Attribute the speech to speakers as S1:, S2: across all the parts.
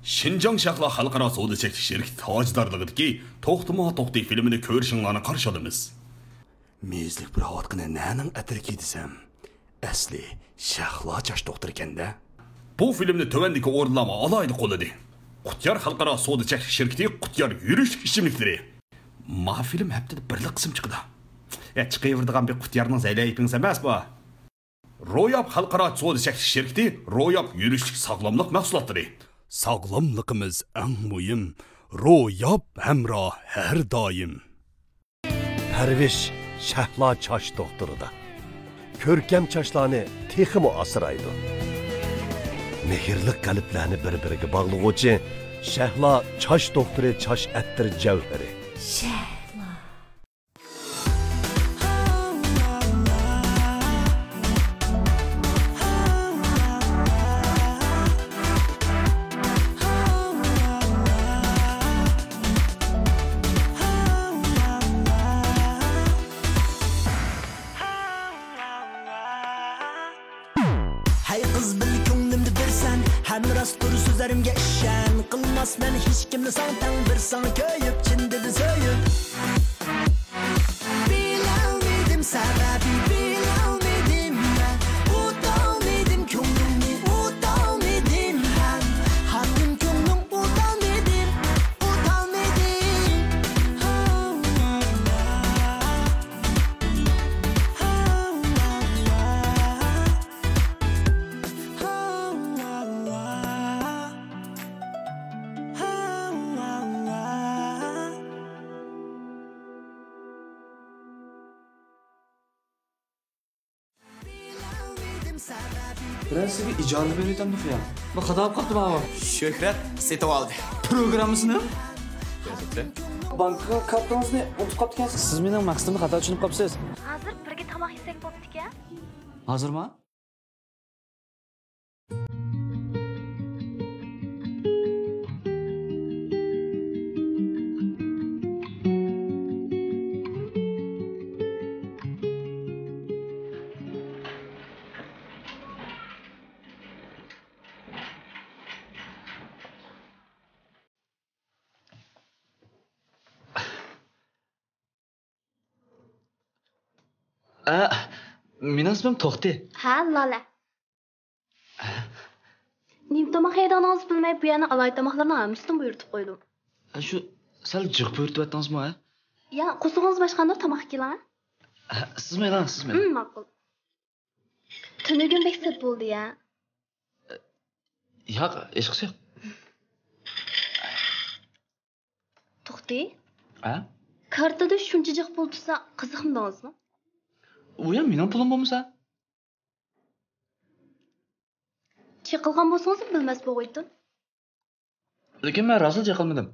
S1: Шинжаң Шахла Халқара Сауда Чекті Şirketi tajdorligidagi To'xtama To'xti filmini ko'rishinglarni qarshi olamiz.
S2: Mezlik bir avotqini naning atirki desam, asli Shahlo chash doktor ekanda.
S1: Bu filmni tövendeki o'rinlama alayli qo'lladi. Qutyar Xalqaro Savdo Chekti Şirketi Qutyar yurish ichimliklari. Ma film haftada bir qism chiqdi. Chiqaveradigan bir Qutyarning zaylayipingiz emas bu. Ro'yab Xalqaro Savdo Chekti Şirketi ro'yab yurishlik sog'lomlik mahsulotlari.
S2: Sog'lomligimiz eng muhim. Ro'yab hamroh har doim.
S3: Parvish Shahlo chash doktorida. Ko'rkam chashlarni texmo asraydi. Mehrli qalblarni bir-biriga bog'lovchi Shahlo chash doktori chash attir javhari.
S4: Shahlo.
S5: Hay kız bil ko'nglimni bersan, ham rost tur so'zlarimga ishon. Qilmasman hech kimni santan, bir sana ko'yib chin dedi so'yib. Bilolmadim sababi, bilolmadim men. O'tolmadim ko'nglimni, o'tolmadim men. Hatim ko'nglim o'tolmadim, o'tolmadim.
S6: Ben size icazı veriyorum bu ya. Bak kadar kalktı baba.
S7: Şöhret setip aldı.
S6: Programısını. Banka kartınızı unutup kaptınız. Siz benim maksadımı hata düşünüp kapsınız.
S4: Hazır birga tomoq yesak bo'pti-ku.
S6: Hazır mı? Mening ismim To'xti.
S4: Ha, Lola. Nim tomoq yeydiganingizni bilmay bu yana alay tomoqlarni hammasini buyurtib qo'ydim.
S6: Shu sal jiq buyurtib aytdingizmi, ha?
S4: Ya, qo'sog'ingiz boshqandir tomoq kelar.
S6: Sizmi lan, sizmi?
S4: Ma'qul. Tunugim bek sir bo'ldi ya.
S6: Yo'q, hech qisi yo'q.
S4: To'xti.
S6: Ha?
S4: Kartada shuncha jiq pul tutsa qiziqmidingizmi?
S6: U ham mening pulim bo'lmasa?
S4: Chiqilgan bo'lsangiz bilmas bo'g'aydim.
S6: Lekin men rasul chiqilmadim.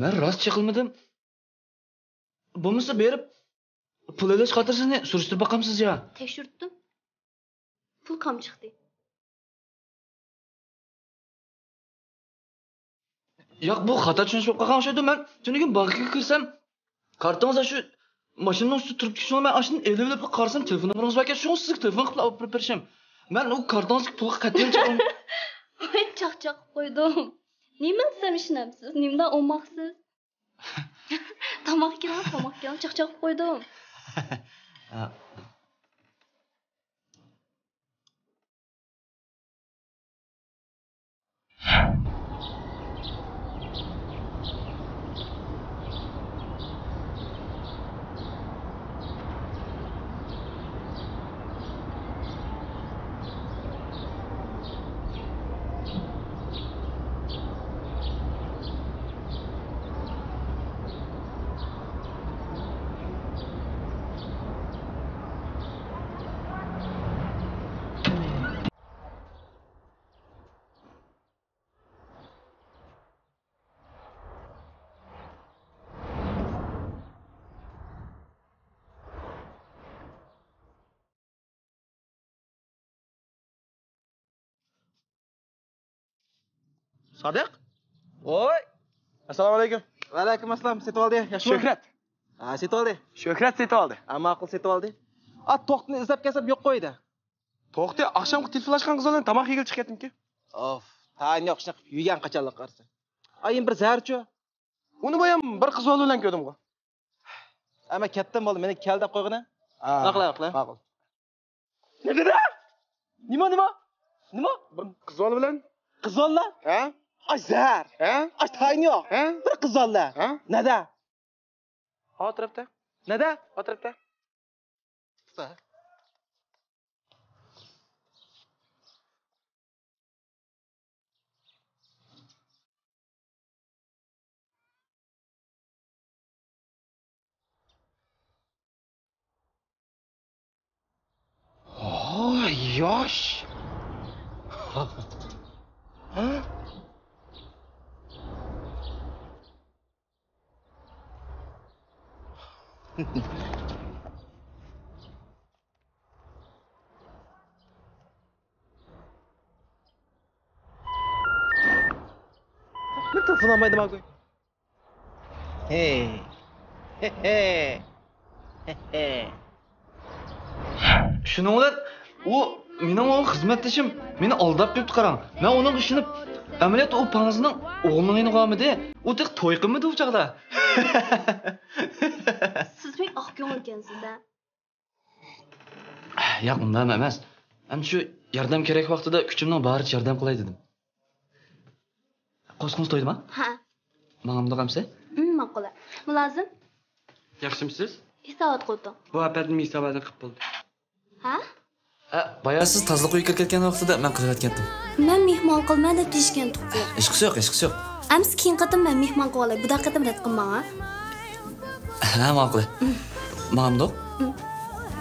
S6: Men rost chiqilmadim. Bo'lmasa berib pul elish xotirsini surishtirib boqamsiz ya.
S4: Tekshirdim. Pul kam chiqdi.
S6: Yo'q, bu xato tushunish bo'lib qolgan o'xshaydi. Men tunugim bankka kirsam, kartangizda shu mashinaning ustida turib ketishini men ashuni elib qarasam, telefon nomeringiz bor ekan, shuni sizga telefon qilib olib berishim. Men u kartangizga pulga qat'iyan chiqaman.
S4: Voy chaqchaq qo'ydim. Nima desam ishinamsiz? Nimdan o'lmoqsiz? Tomoq kelar, chaqchaq qo'ydim.
S7: Sodiq? Oy. Assalomu alaykum. Va alaykum assalom. Setib oldi. Yaxshimi? Shuhrat. Ha, setib oldi. Shuhrat setib oldi. Ha, ma'qul setib oldi. To'qni izlab kelsam yo'q qo'ydi.
S8: To'xta, akşamki telefonlashgan qiz bilan tamoq yegil chiqib ketdimki.
S7: Of, tani yo'q shunaqa yegan qachonlik qarsa. Ayim bir zarchi.
S8: Uni bo'yam bir qiz bilan ko'rdim-ku.
S7: Ama katta bo'ldi, meni kel deb qo'yg'ina. Naqla.
S8: Ma'qul.
S7: Ne dedi? Nima?
S8: Bir qiz bilan?
S7: Qiz bola?
S8: Ha?
S7: Ay zar.
S8: Ha?
S7: Ay tani yo'q.
S8: Ha?
S7: Bir qiz bola.
S8: Ha?
S7: Nada?
S8: Atrafda.
S7: Nada?
S8: Atrafda.
S7: Yosh. Ha? Ne telefon almaydım abi? Hey.
S6: Şunu ular, o mening o xizmatdashim meni aldab qo'yibdi qarang. Men uni ishonib, amaliyot o panzining o'g'lining qomida, u tek to'y qilmadi u chaqda.
S4: Siz bek oq ko'ngil ekansiz-da.
S6: Yo'q, undan emas. Ham shu yordam kerak vaqtida kuchimning baricha yordam qilay dedim. Qo'sqingiz to'ydimi?
S4: Ha.
S6: Ma'lumda qamsa?
S4: Ma'qul. Mulozim,
S8: Yaxshimisiz?
S4: hisobot qildim.
S8: Bu apadim hisobini qilib bo'ldi.
S4: Ha?
S6: Boya siz tozliq uyga kirib ketgan vaqtida men qilayotgandim.
S4: Men mehmon qilma deb deyishgan to'qli.
S6: Ishqisi yo'q.
S4: Ams keyin qatim men mehmon qilib olay. Bu daqiqadan rad qilmang-a.
S6: Ha, ma'qul. Ma'lumda?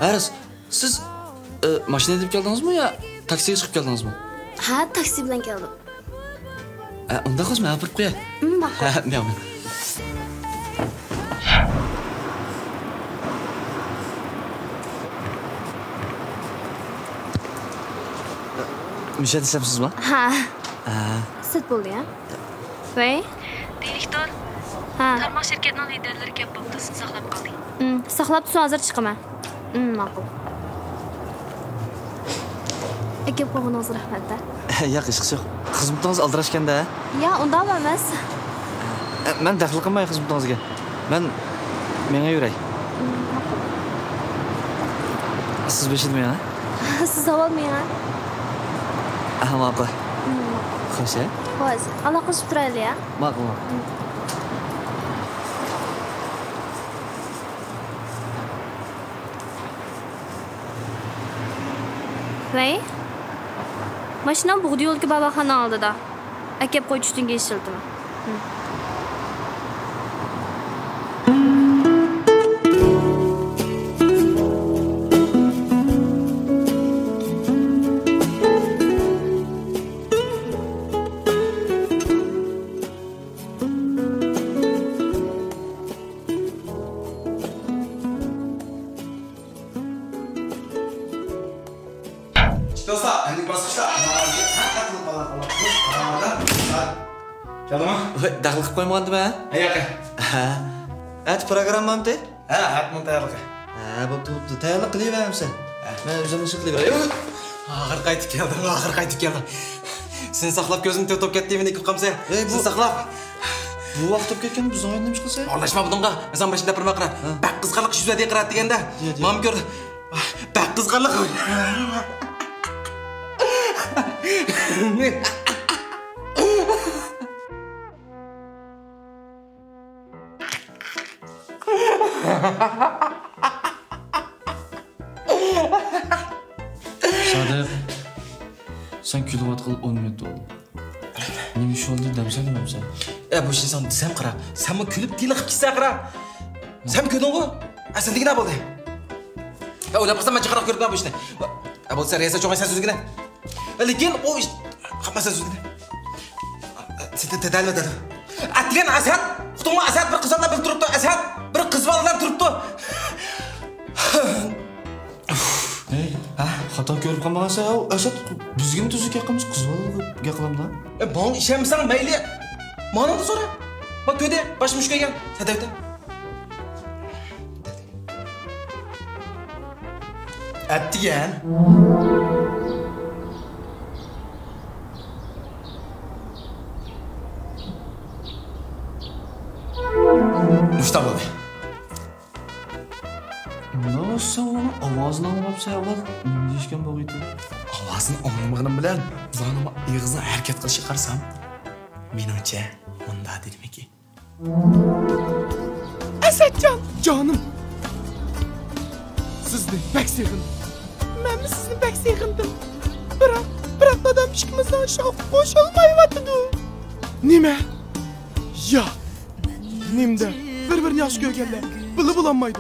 S6: Aris, siz mashina deb keldingizmi yo taksiga chiqib keldingizmi?
S4: Ha, taksi bilan keldim.
S6: Unda qo'shma, olib qo'yay.
S4: Ma'qul.
S6: Ha, men. Misha desamsizmi?
S4: Ha. Sit bo'ldi-ya. Voy,
S9: Direktor.
S4: ha.
S9: Tarmoq shirkatining liderlari kelib bo'ldi, sizni saqlab qoldik.
S4: Saqlab tursin, hozir chiqaman. Ma'qul. Aka qo'g'inoz rahmat-da.
S6: Yo'q, ishqisi yo'q. Xizmatingiz aldirashganda.
S4: Ya, undan emas.
S6: Men daxl qilmay xizmatingizga. Menga yuray. Siz beshilmang, ha?
S4: Siz olmayman.
S6: Ma'qul. Xo'sh, a?
S4: Xo'sh, aloqalashib turaylik-ya.
S6: Ma'qul.
S4: Voy. Mashinam bug'di yo'lga babaxona oldida. Akab qo'yib ustingga eshildimi?
S7: Dostlar, endi basqıçda.
S6: Keldimi? Daxl qilib qo'ymagandim, ha?
S7: Yo'q.
S6: At programmamda?
S7: Ha, atmın tayyorlik.
S6: Bo'pti, tayyorlik qilaveramiz. Men o'zim ish qilaveray.
S7: Ağır qaytib keldi. Seni saqlab ko'zimni to'tib ketdi, meni ikki qamsa. Seni saqlab.
S6: Bu vaqt o'tib ketgan biz o'yinni nima qilsak?
S7: Aralashma bunga. Inson boshida bir maqra. Bak qizg'arliq yuzadi qirat deganda. Mam ko'r. Bak qizg'arliq.
S6: Sadiq, sen kilovatqil 10 minut oldu. Nima ish oldi demsan nimamsan?
S7: Bu ishni sen desam qara. Sen mi kulib tiliqib ketsa qara. Sen ko'rdingmi? Sen nima bo'ldi? O'ylab qilsam men chiqaroq ko'rib bu ishni. Bo'lsa reysa cho'g'aysan so'zgina. Lekin o ish hammasi so'zgina. Sen tadalmadin. Atgan Asad, xudo'ma Asad bir qizlar bilib turibdi. Asad bir qiz bolalar turibdi.
S6: Xato ko'rib qolmagansa, Asad bizga tuzuk yaqimiz qiz bolaga qilamda.
S7: Bong ishamisan mayli. Ma'noda so'ra. Bak ko'de, boshim tushgan. Sadavda. Әттіген. Мұштан болды.
S6: Ne olsa onun avazını anlamapsa avval deyishgan bo'g'iydi.
S7: Avazını anlamağının bilen zanıma ağzına hareket qilishi qarsam, menimcha munda dedim-ki.
S8: Asadjon, canım. Sizni pek sevdim. Ben mi sizni pek sevdim? Bırak adam işkimizden aşağı koşulmayıvatıdı. Nime? Ya, nimde bir yaş görgenler, bılı bulanmaydı.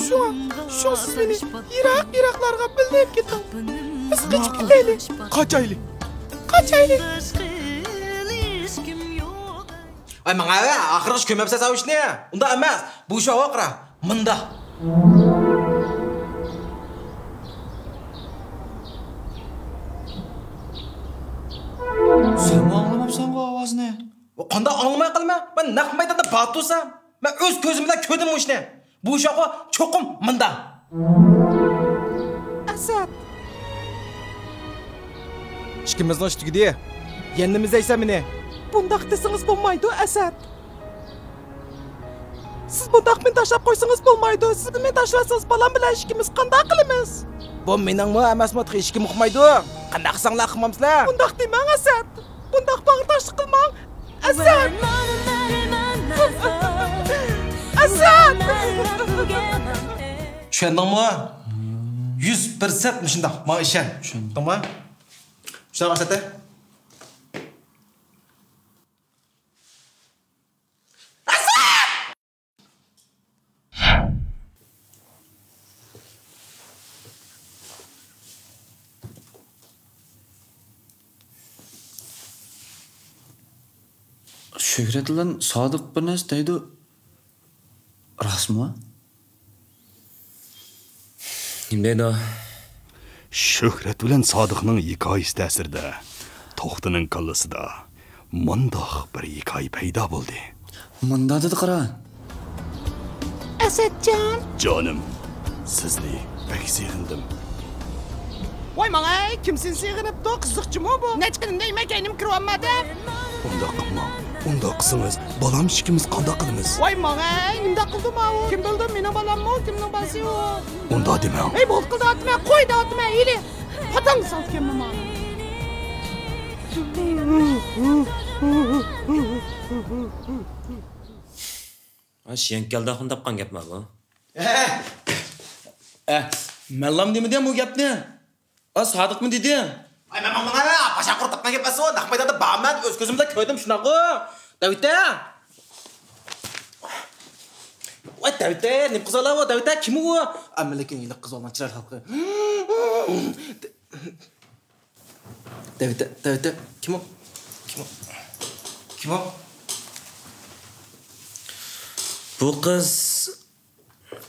S8: Şu an siz beni Iraklarga bildirip gittin. Biz kaçıp gidelim. Kaç aylı?
S7: Ay manga axırış kömepse savuş ne? Unda emas. Bu işe oqra. Mında.
S6: Sen mi anlamapsan bu avazını?
S7: Qanda anlamay qalma. Ben naq maydanda batusam. Ben öz gözüm bilan ko'rdim bu ishni. Bu ish cho'qim mında.
S8: Asad. İşkimizden işte gidiyor. Yenimiz ise mene. Bundak desiniz bulmaydı Asad. Siz bundak men taşlap koysanız bulmaydı. Siz men taşlarsanız balam bilen işkimiz qanday qilamiz?
S10: Bu mening mi emasmi ishkim uqmaydi. Qanday qilsanglar qilmamsizlar?
S8: Bundak demang Asad. Bundak bag'irtoshlik qilmang. Asad. Asad.
S7: Tushundingmi? 100% shundoq. Men ishon. Tushundingmi? Shundoq Asad.
S6: Shuhrat bilan Sodiq bir narsa deydi. Rostmi?
S3: Nima deydi?
S2: Shuhrat bilan Sodiqning hikoyasi ta'sirida To'xtining qallasida mundoq bir hikoya paydo bo'ldi.
S6: Munda dedi qara.
S8: Asadjon.
S2: Jonim, sizni pek sevdim.
S8: Voy mangay, kimsin sig'inibdi? Qiziqchimi bu? Nechqinimda yemakaynim kirolmadi.
S2: Unda qisimiz, balam ishkimiz qanday qilamiz?
S8: Voy mangay, nimda qildim u? Kim bildi, meni balammi, kimning balasi u?
S2: Unda demang.
S8: Ey, bo'l qildi atma, qo'ydi atma, eli. Patang saltganmi meni?
S3: Şenkelda xundapqan gapmi bu?
S7: Mellam demedi bu gapni. Sodiqmi dedi? Ay men mana paşa qurtaqdan gapasi o. Naqmaydada ba'man o'z ko'zimda ko'rdim shunaqa. Davita. Voy Davita, nim qizala o? Davita kim u? Amalekin yiliq qiz olgan chirar xalqi. Davita kim o? Kim o?
S3: Bu qiz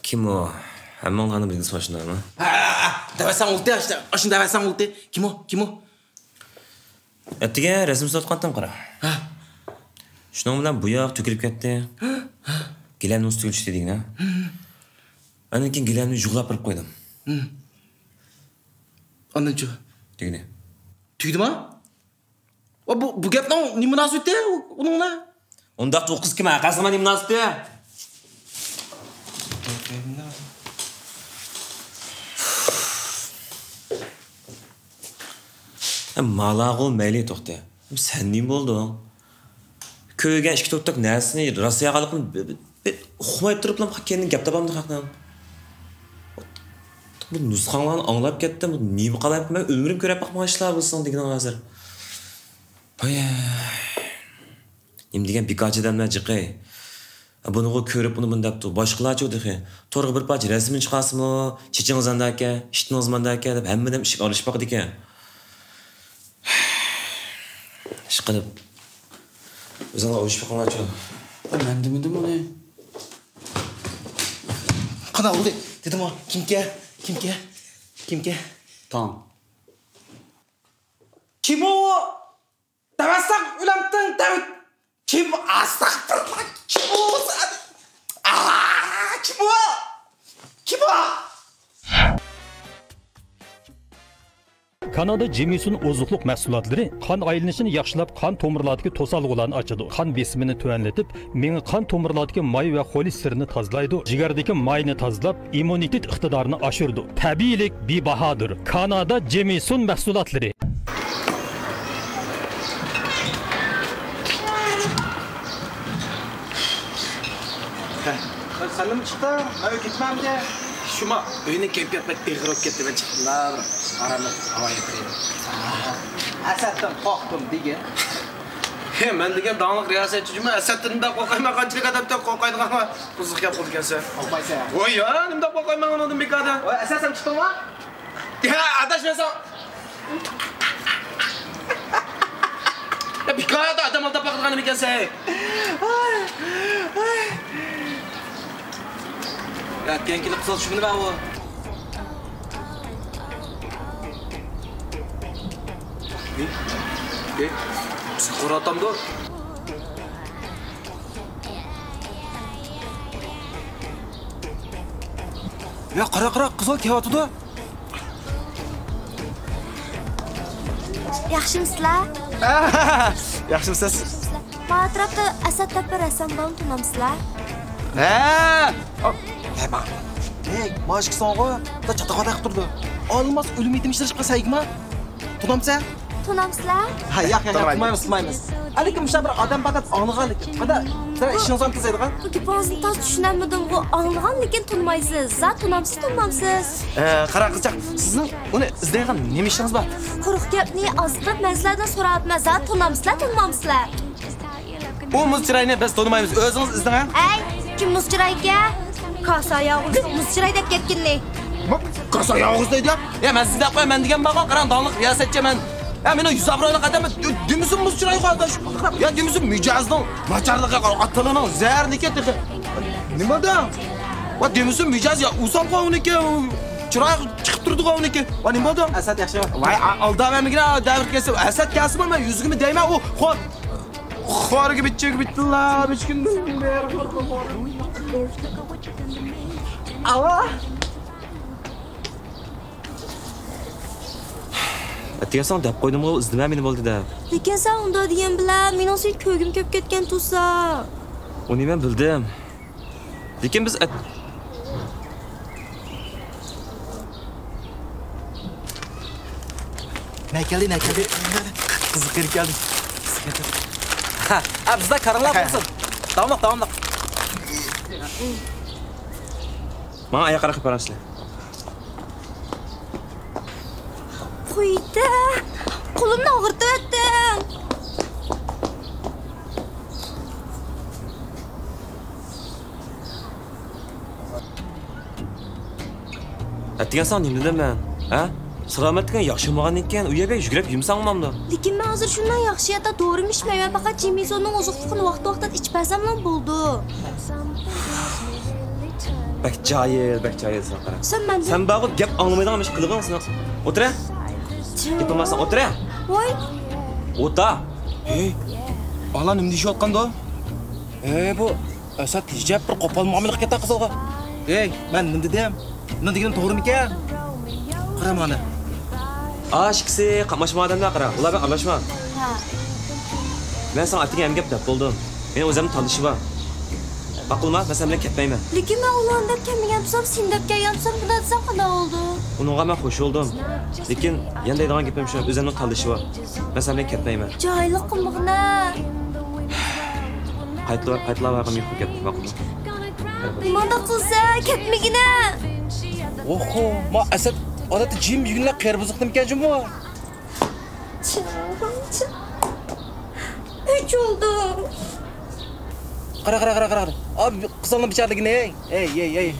S3: kim o? Hammalarni bilgisi boshundami?
S7: Davasan ulti işte. Aşın davasan ulti. Kim o?
S3: Attiga rasm sotqandim qara. Shuning bilan bu yoq to'kilib ketdi. Gilamni ustiga tushdi degina. Andan keyin gilamni jug'lab birib qo'ydim.
S7: Ondan-chi
S3: degina.
S7: Tuydimi? Va bu gapning nima munosabati uningla?
S3: Unda u qiz kim? Qasama nima munosabati? Malag'ul mayli to'xta. Sen nima bo'lding? Ko'ygan ikki to'rttak narsani Rossiyaga qilib uxmay turib ham kendini gap topamdi haqdan. Bu nusxalarni anglab ketdim. Nima qilyapman? Men umrim ko'rib boqmagan ishlar bo'lsin degan hozir. Voy. Nima degan bikachidanlar jiqay. Buni ko'rib buni bundapti. Boshqalarchi o'dihi. To'g'ri bir parcha rasmini chiqasizmi? Chechingizdanda aka, ishtingizdanda aka deb hammadan ish olishib boqdi ekan. Qilib o'zingga o'yishib qolmoqchi.
S6: Men demedim uni.
S7: Qana bo'ldi? Dedim o. Kimga?
S6: Tamam.
S7: Kim o? Davasan ulamdan David. Kim astagfirullah? Kim o? Kim o?
S11: Kanada Jamieson ozuqluq mahsulotlari qon aylanishini yaxshilab, qon tomirlaridagi to'salg'ularni ochadi, qon besimini tuvanlatib, meni qon tomirlaridagi may va xolesterinni tozalaydi, jigardagi mayni tozalab, immunitet iqtidorini oshirdi. Tabiiylik bebahodir. Kanada Jamieson mahsulotlari.
S10: Sen de mi çıktın? Öyle gitmem de. Şuma öğüne keyif yapmak eğirip gitti ben çıktılar. Aramı havaya kırayım. Asad'dan korktum degen. Ben degen dağınık riyasetçiyim. Asad'dan da korkayım. Kaçlık adamdan korkaydım ama kızlık yapıldı kendisi. Korkmaysa ya. Oy ya, nimde korkayım ben onun bir kadar. Oy Asad sen çıktın mı? Ya adaş ben sana... Ya bir kadar adam alta bakılganı bir kendisi. Ay. Ya tenkili kısal şunu ben o. Ne? Psikor atam da. Ya qara qizil kelyapti-da.
S4: Yaxshimisizlar?
S10: Yaxshimisiz?
S4: Bu atrofda Asad Tapir Asamboyni tanimsizlar?
S10: Hey bak. Hey, maaş kısağın da çataqadak turdu. Olmaz ölüm yetimishirish qilsaymi? Tunamsa?
S4: Tunamsizlar?
S10: Ha, yo'q, tutmaymiz. Alekim shu bir odam faqat aniqlik. Qada, sizlar ishingiz ham kelsaydi-a?
S4: Bu gapingizni to'g'ri tushunmadim. Bu aniqan lekin tunmaysiz. Za tunamsiz.
S10: Qara qizcha, sizning uni izlaydigan nima ishingiz bor?
S4: Quruq gapni ozqib mazlardan so'rayapman. Za tunamsizlar?
S10: Bu muzchirayni biz to'nimaymiz. O'zingiz izlang.
S4: Ay, kim muzchirayga? Kasa yağız, muzchiray deb ketkinni.
S10: Kasa yağız deydi ya. Ya men sizga qo'y, men degan baqa qaran donliq riyosetchi men. Ya meni 100 avroga qadam demisin muzchiray qardosh. Ya demisin mijozning macharligiga qara, atilining zarniki tiqi. Nimada? Va demisin mijoz ya usam qo'yniki. Chiroy chiqib turdi qo'yniki. Va nimada? Asad yaxshi. Voy, aldamamigina davr kelsa, Asad kelsa men yuzgimi deyman, u xo'p. Xorga bitchig bitdilar, bichkindim beri. Allah.
S3: Atiyasan deb qo'ydim, u izlama meni bo'ldi da.
S4: Lekin sen unda degan bilan mening sen ko'gim ko'p ketgan tursa.
S3: Uni men bildim. Lekin biz
S10: Ne geldi? Kızı kırık geldi. Ha, bizde karınlar olsun. Tamam.
S3: Bana ayak arak yaparasın.
S4: Qo'ydi. Qo'limni og'irtib o'tding.
S3: Atiyasan nima dedim men? Ha? Salomatlikka yaxshi bo'lgan ekan, u yerga yugurib yumsangmamda.
S4: Lekin men hozir shundan yaxshi yata to'g'rimi ishmayman, faqat Jamesonning oziq-ovqatini vaqt-vaqtida ichib bersam bo'ldi.
S3: Bak cahil sen qara. Sen baqib gap anglamaydigan ish qilgansan. O'tir. Gapirmasdan o'tir.
S4: Voy.
S3: O'ta.
S10: Hey. Bala nima deyishayotganda? Bu Asad hijab bir qo'pol muomala qilib ketdi qizilga. Hey, men nima dedim? Nima deganim to'g'rimi ekan? Qara mana.
S3: Aşkisi qamashma odamlar qara. Ular bilan aralashma.
S4: Ha.
S3: Men sana atiga ham gap deb bo'ldim. Men o'zimni tanishim bor. Baqilma, men sen bilan ketmayman.
S4: Lekin men ularni deb kelmagan tursam, sen deb kelgan tursam, bunday desam qanday oldu?
S3: Uningga men qo'shildim. Lekin yana deydigan gapim shu, o'zimni tanishim bor. Men sen bilan ketmayman.
S4: Joyliq qilmoqni.
S3: Qaytlar vaqim yo'q ketdi, baqilma.
S4: Nimada qilsa, ketmagina.
S10: Oho, ma Asad odatda jim yig'inlar qerbiziqdim ekan bu.
S4: Üç oldu.
S10: Qara. Abi qizalni bichirligini ey.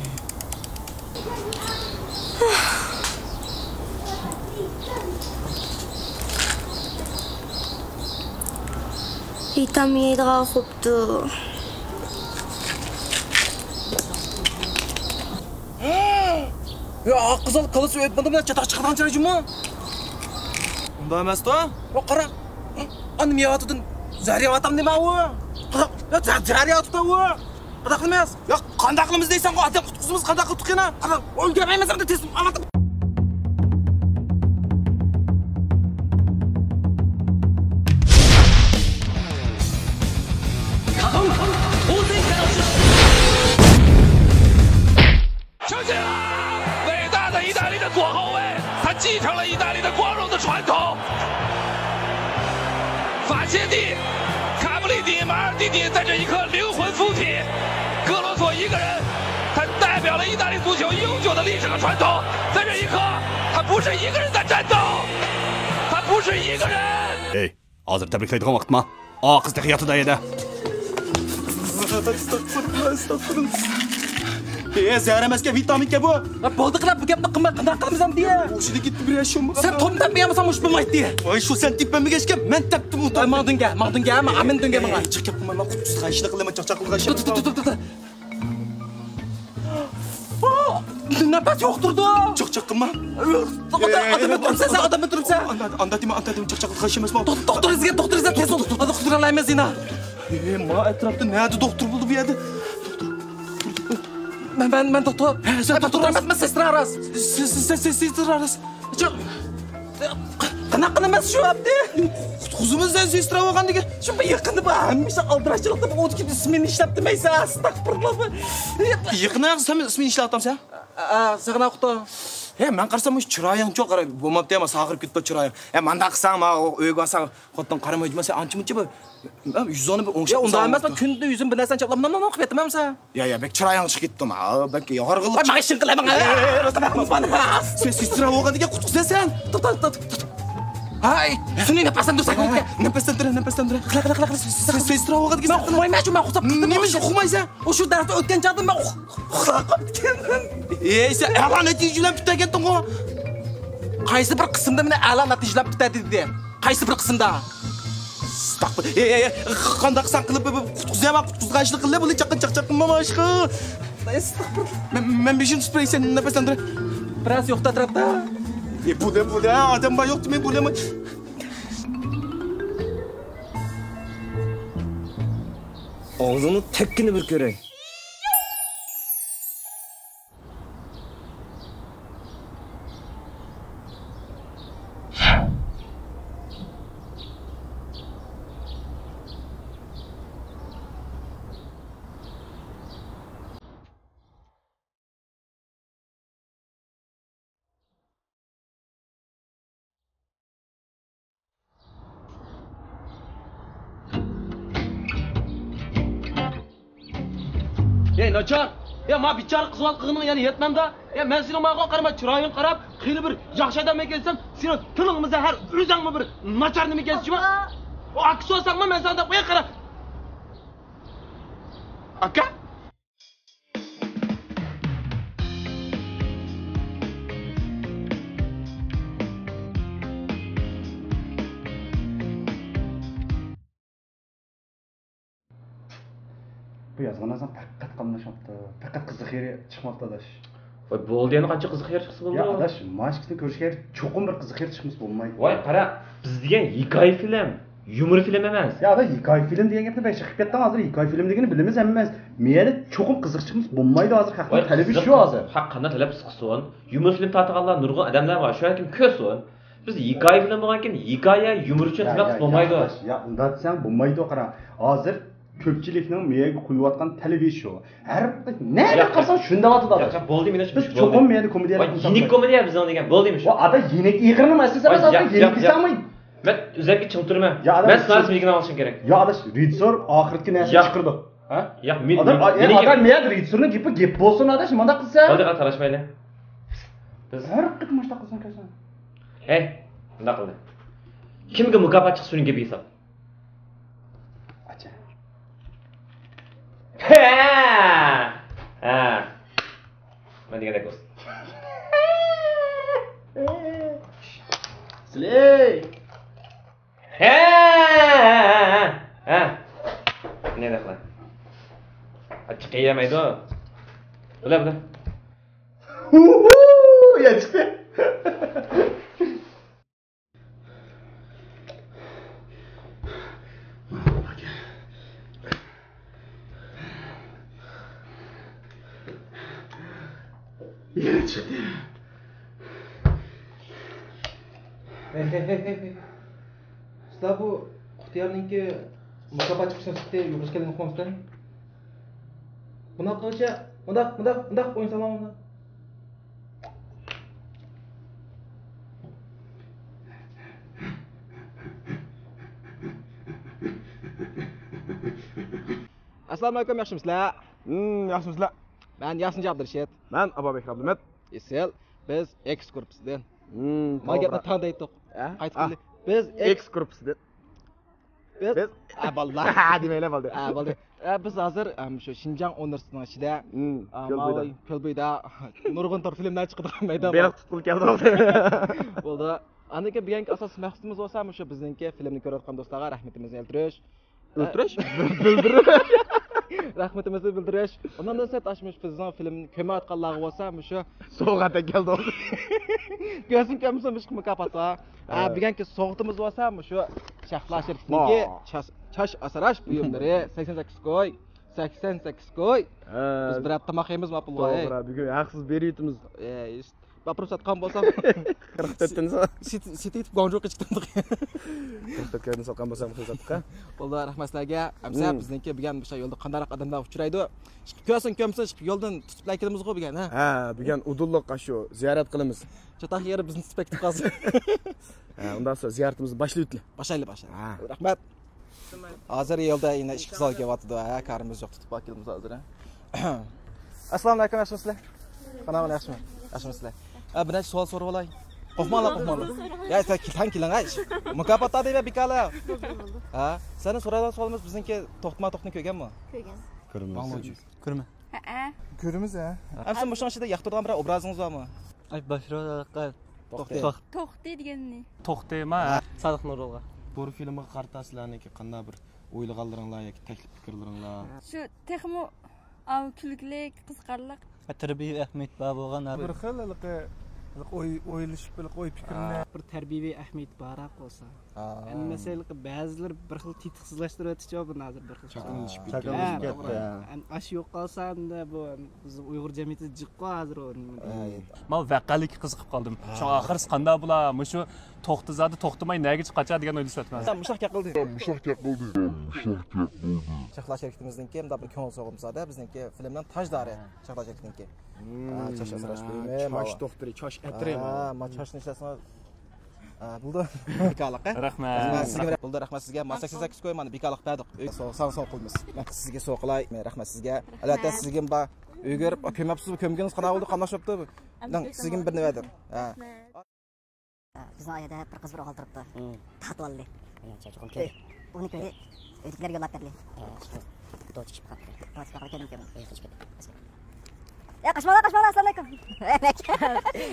S4: Itam yeydigan xo'pdi.
S10: Ya qizil qilis o'tmadim bilan chataq chiqargan charajimi? Unda emas-da. O qara. Anim yeyotdin. Zariyatam nima u? Ya zariyatda u. Qanday qilamiz? Ya qanday qilamiz deysan, odam qutqizimiz qanday qildik yana? O'lgamaymiz endi tez.
S12: 球进了！伟大的意大利的左后卫，他继承了意大利的光荣的传统。法切蒂、卡布里蒂、马尔蒂尼在这一刻灵魂附体，格罗索一个人，他代表了意大利足球悠久的历史和传统。在这一刻，他不是一个人在战斗，他不是一个人。
S1: Ey, hozir tabriklaydigan vaqtmi? Qiz hayotida edi.
S8: Zahar emasga, vitaminga bu.
S10: Bo'ldi qilib bu gapni qilmay qanday qilamiz ham deya.
S8: O'shida ketdi bir yashim.
S10: Sen tomdan bermasam ush bo'lmaydi.
S8: Voy, shu sen tepamga kechgan, men tepdim u.
S10: Mardunga, ama amin dunga menga.
S8: Chiqib qilmayman, qutquz qayshini qilaman, chaqchaq qilgan.
S10: Nafas yo'qtirdi.
S8: Chaqchaq qilma.
S10: Odamni turibsan, sen odamni turibsan.
S8: Anda dema, chaqchaq qilish emasmi?
S10: Doktoringizga tez ol. Hozir quduralaymiz yana.
S8: Ma atrofda nada doktor bo'ldi bu yerda?
S10: Ben doktor. Sen doktor emasman, sestra aras.
S8: Sestra aras.
S10: Qanaqa qilaman shu abdi?
S8: Qutquzimizdan sestra bo'lgandiga.
S10: Shu yaqinda bu hamisha aldirashchilikda bu o'tki ismini ishlab demaysan. Astagfirullah.
S8: Yaqinda sen ismini ishlatamsan?
S10: Saqna quto.
S8: Men qarasam shu chiroying cho'q qarab, bo'lmabdi ama sag'irib ketdi chiroying. Manda qilsang, uyga olsang, xotin qaramaydi, sen ancha-muncha bir yuzini bir o'ngshab.
S10: Unda emas, men kunda yuzim bir narsani chaplab, nima qilib ketaman sen?
S8: Bek chiroying chiqib ketdi, bek yorg'ilib.
S10: Men ishim qilaman.
S8: Sen sestra bo'lgandiga qutquzasan.
S10: Hay, seni napasdan dursak o'tga.
S8: Napasdan tur. Qila. Sestra bo'lgandiga.
S10: Men uxlayman, men uxlab ketdim.
S8: Nima ish uxlamaysan?
S10: O'shu darsda o'tgan chog'da men uxlab qoldim.
S8: Sen a'lo natijalar bittagan-ku.
S10: Qaysi bir qismda meni a'lo natijalar bitadi dedi. Qaysi bir qismda?
S8: Qanday qilsan qilib qutquzaman, qutquzganchilik qilib, buni chaqchaq qilma boshqa. Men beshim spraysan napasdan tur.
S10: Biroz yo'qda atrofda.
S8: Bu adam bor yo'qdi, men bo'laman.
S10: Og'zini tekkini bir ko'ray. Nachar. Ma bichora qizval qilg'inin yana yetmanda. Men seni ma'qul qarama, chiroying qarab, qiyli bir yaxshi odam ekansan, seni tilingizda har o'zingmi bir nachar nima ekansiz-mi? Aks olsangmi, men senda qo'ya qara. Aka?
S1: Bu yazganlardan faqat qamlashmoqda. Faqat qiziq yeri chiqmoqda adash.
S3: Voy, bo'ldi yana qancha qiziq yer chiqsa bo'ldi?
S1: Ya adash, mashqni ko'rishga cho'qim bir qiziq yer chiqmas bo'lmaydi.
S3: Voy, qara, biz degan hikoya film, yumor film emas.
S1: Ya adash, hikoya film degan gapni ben chiqib ketdim hozir. Hikoya film degani bilamiz emas. Meni cho'qim qiziq chiqmas bo'lmaydi hozir. Haqiqatan talabi shu hozir.
S3: Haqqanda talab qisqasin. Yumor film tartganlar nurg'un odamlar bor. Shu kim ko'rsin. Biz hikoya film bo'lgan ekan, hikoya yumor uchun talab bo'lmaydi.
S1: Ya unda desang bo'lmaydi, qara. Hozir ko'pchilikning miyaga quyayotgan talabi shu. Har nega qarsan shunda otadi.
S3: Ya bo'ldi, meni
S1: biz cho'qim miyada komediya qilamiz.
S3: Yinik komediya bizning degan bo'ldimi shu?
S1: Ada yinik ig'rini emassan hozir yinik desammi?
S3: Men o'zimga chim turman. Men ssenariyni olishim kerak.
S1: Ya adash, rejissor oxirgi narsa chiqirdi. Ha?
S3: Yo'q,
S1: men men rejissorning gap bo'lsin adash, menda qilsa.
S3: Hozir talashmaylik.
S1: Biz har qit mashta qilsan kasan.
S3: Ey, bunda qildi. Kimga mukofot chiqsa uning gapi hisob. Ha. Men degandek bo'lsin.
S1: Siley.
S3: Ha. Ne qilay? Achchiq yemaydi. Bular.
S1: Ya chiqdi. Yine çıktı.
S10: Hey. Sizlar bu Qutyarninki Mukofot chiqishini kutdi, yugurish kelin qo'ymizda. Bunaqa qilcha, bundoq o'yin salomini. Assalomu alaykum, yaxshimisizlar?
S13: Yaxshimisizlar?
S10: Men Yasin Abdurashid.
S13: Men Abobek Abdumet.
S10: Esel, biz X korpusidan. Magapni tandaydik. Qaytib keldik. Biz
S13: X korpusidan.
S10: Biz vallahi
S13: demaylar bo'ldi.
S10: Bo'ldi. Biz hozir shu Xinjiang universitetining ichida Pelbuyda nurg'un tor filmlar chiqdi maydon.
S13: Beliq tutqul keldi.
S10: Bo'ldi. Aniki bugungi asos maqsadimiz bo'lsa, shu bizningki filmni ko'rayotgan do'stlarga rahmatimizni bildirish. Bildirish. Rahmatimizni bildirish. Ondan sonra taşmış bizning filmni ko'mayotganlarga bo'lsa, shu
S13: so'g'atga keldi.
S10: Gözün kömüsün mükafat var. Bugungi so'g'itimiz bo'lsa, shu Shahla Sherifniki Chash asarash buyumlari 88 koy. 88 koy. Biz bir hafta maqaymiz ma'qul voy.
S13: To'g'ri, bugun haqsiz beryapmiz.
S10: Вопрос atgan bo'lsam
S13: 44-tingiz.
S10: Sitit Guangzhouga chiqdim.
S13: 44-ni sotgan bo'lsam hisobga.
S10: Bo'ldi, rahmat sizlarga. Hamsa bizniki bugun o'sha yo'lda qanday odamlar uchraydi. Ko'rsin kömsin yo'ldan tutib kelamiz ku bugun, ha?
S13: Ha, bugun Udulloqqa shu ziyorat qilamiz.
S10: Chataq yeri bizni spektakl qilsin.
S13: Ha, undan so'ng ziyoratimizni boshlaydik.
S10: Boshlaylik. Rahmat. Hozir yo'lda yana ish qizal kelyapti, ha, karimiz yo'q tutib kelamiz hozir, ha. Assalomu alaykum, yaxshimisizlar? Qanaqa yaxshimi? Yaxshimisizlar? Bir savol so'rab olay. Qo'rqmanglar. Ya, sen keling, ay. Mukofotda deb bekala. Ha, seni so'ragan savolimiz bizniki to'xtma-to'xtni ko'rganmi?
S13: Ko'rgan.
S10: Ko'rma.
S9: Ha.
S10: Ko'rimiz, ha. Hamsa mushun ichida yoqtirgan bir obrazingiz bormi?
S14: Ay, Bashroqqa
S9: To'xta deganni.
S14: To'xtayma. Sadiq Nurulga.
S10: Bu filmga qartasizlarniki qanday bir o'ylaganlaringlar yoki taklif fikrlaringlar?
S9: Shu texmo kulgulik, qiziqarliq.
S14: Tarbiya Ahmed bo'lgan
S8: bir xil o'ylashib qo'y fikrini
S15: bir tarbiyaviy ahamiyat baroq bo'lsa. Masalan, ba'zilar bir xil tetiqsizlashtirib o'tishib, buni hozir bir xil
S13: chaqinishib
S15: ketdi. Ash yo'q qolsa-da bu biz Uyg'ur jamiyatida jiqqa hozir
S14: men vaqalik qiziqib qoldim. Shu oxir qanday bo'lar? Shu to'xtazadi, to'xtamay nega chiqacha degan o'ylashyapman.
S10: Mushaq qildi. Shahla Sherifimizniki ham bir ko'ngil sog'imsada bizniki filmdan tojdori Shahla Sherifniki. Chash asrash buyumi,
S13: Chash to'xtiri, chash atri.
S10: Ma chashni ishlasam bo'ldi. Bekaliqqa.
S14: Rahmat.
S10: Sizga bo'ldi, rahmat sizga. 88 qo'y, mana bekaliq berdik. Sog' qilamiz. Men sizga sog' qilay. Rahmat sizga. Albatta sizga ba uyga ko'mabsiz, ko'mgingiz qanaqa bo'ldi, qamlashibdi. Sizga bir nimadir.
S16: Bizning oyada bir qiz bir o'g'il turibdi. Tatib oldi. Uni ko'rib, uydagilar yo'llab berdi. Do'st chiqib qoldi. Do'st chiqib ketdi. Ya qaşmalar, assalomu alaykum.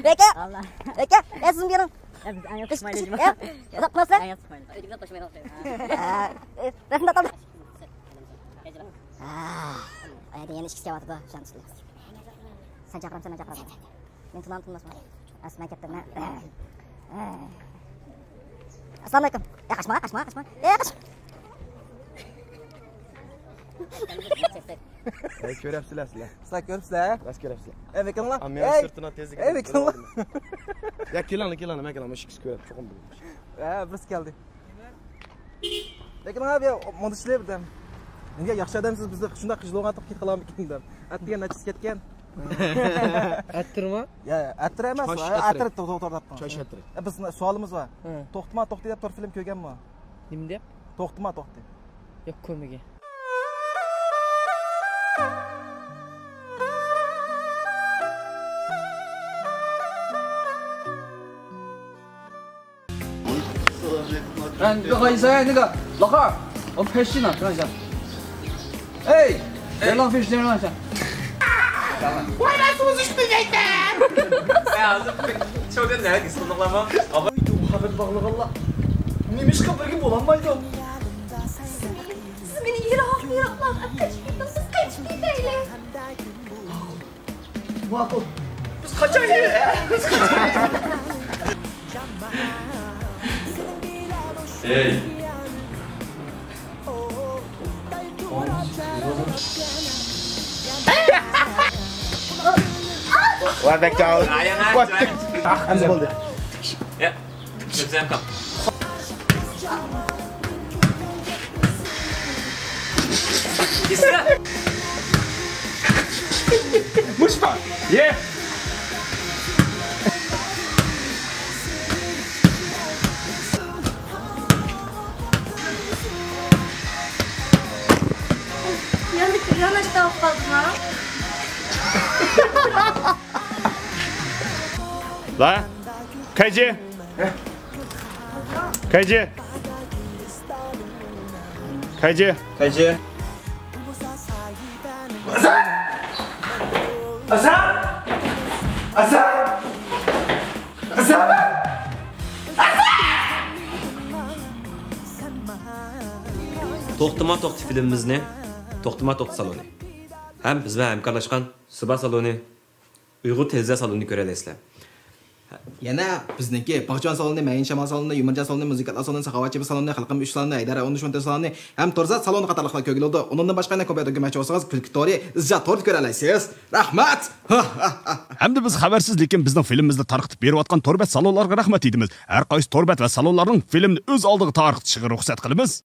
S16: Beka. Allah. Beka, sizin yerim. Biz ayol qışmaylayız. Ya, yapmasın. Ayol qışmaylayız. Uydagilar qo'shmaydi. Rasmda qoldi. Ayda yana ish kelyapti-da, o'shanisi. Sen chaqiramsan, men chaqiraman. Men tunmasman. Asman ketdim. Assalomu alaykum. Ya qaşma. Ya qaş.
S13: Ko'ryapsizlar sizlar.
S10: Sizlar ko'ribsizlar?
S13: Bas ko'ryapsizlar.
S10: Bekinglar.
S13: Men sirtini tezlik.
S10: Bekinglar.
S13: Ya kelani, men kelaman, ishkiz ko'rib, cho'qim bo'ldi.
S10: Biz keldik. Bekinglar bu modishlar bilan. Menga yaxshi odamsiz, bizni shunday qishloqqa otib ketqalamik ekan. Atgan nachis ketgan.
S15: Attirma?
S10: Ya, attir emas, attir to'xtatdim.
S13: Chosh attir.
S10: Biz savolimiz bor. To'xtma deb bir film ko'rganmi?
S15: Nima deb?
S10: To'xtma.
S15: Yo'q, ko'rmagan.
S6: 那个医生，那个老汉儿，我拍戏呢，等一下。哎，别浪费时间，让一下。
S8: 我来组织训练的。
S7: 哎呀，这秋天哪个送的了吗？好吧。
S6: Muhabbet bağlıqalla. Neymiş kapırgı bulanmaydı.
S9: Siz beni yırak kaçıp gittiniz, kaçıp gidelim.
S6: Makul. Biz kaçayız.
S7: Hey.
S13: Wah, back down. Hamza oldu.
S3: Ya, güzel kap.
S14: Kesla.
S1: Mushfa. Ye.
S4: Yanlışta olub qaldım ha.
S1: La. Kaycı. Kaycı. Kaycı.
S10: Kaycı.
S3: To'xtama to'xti filmimizni To'xtama to'xti saloni ham biz bilan hamkorlashgan Suba saloni, Uyg'ur televizor salonini ko'rasizlar.
S10: Yana bizniki Bog'jon saloni, Mayin Shamal saloni, Yumarjon saloni, Muzikatlar saloni, Saxovatchi saloni, Xalqim 3 saloni, Aydara 13 saloni ham To'rzat saloni qatorliqlar ko'rildi. Undan boshqa yana ko'paytirib o'rganmoqchi bo'lsangiz, Filktori Izzator ko'ra olasiz. Rahmat.
S1: Hamda biz xabarsiz lekin bizning filmimizni tarqitib berayotgan To'rbat salonlarga rahmat deymiz. Har qaysi To'rbat va salonlarning filmni o'z oldiga tarqitishga ruxsat qilamiz.